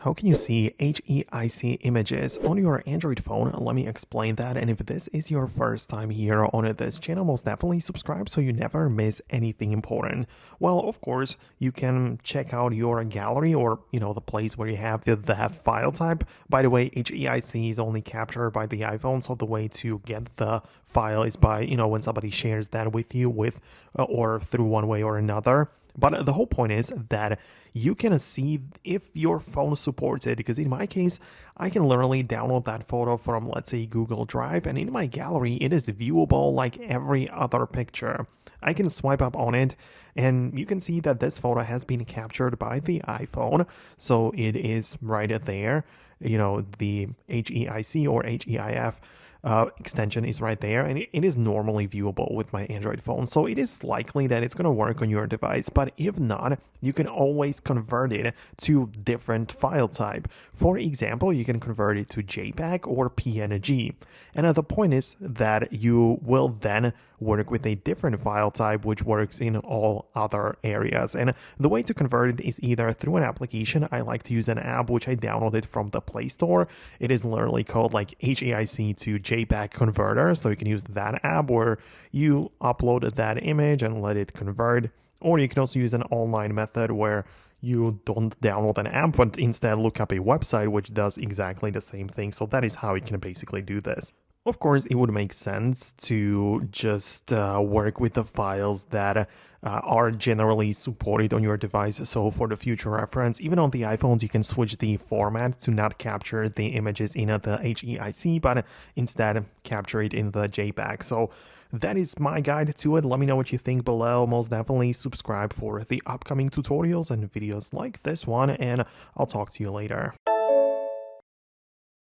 How can you see HEIC images on your Android phone? Let me explain that. And if this is your first time here on this channel, most definitely subscribe so you never miss anything important. Well, of course, you can check out your gallery or, the place where you have that file type. By the way, HEIC is only captured by the iPhone. So the way to get the file is by, when somebody shares that with you or through one way or another. But the whole point is that you can see if your phone supports it, because in my case, I can literally download that photo from, let's say, Google Drive, and in my gallery, it is viewable like every other picture. I can swipe up on it, and you can see that this photo has been captured by the iPhone, so it is right there. The HEIC or HEIF extension is right there, and it is normally viewable with my Android phone, so it is likely that it's going to work on your device. But if not, you can always convert it to different file type. For example, you can convert it to JPEG or PNG, and the point is that you will then work with a different file type which works in all other areas. And the way to convert it is either through an application. I like to use an app which I downloaded from the Play Store. It is literally called like HEIC to JPEG converter, so you can use that app where you upload that image and let it convert. Or you can also use an online method where you don't download an app but instead look up a website which does exactly the same thing. So that is how you can basically do this. Of course, it would make sense to just work with the files that are generally supported on your device. So for the future reference, even on the iPhones, you can switch the format to not capture the images in the HEIC, but instead capture it in the JPEG. So that is my guide to it. Let me know what you think below. Most definitely subscribe for the upcoming tutorials and videos like this one, and I'll talk to you later.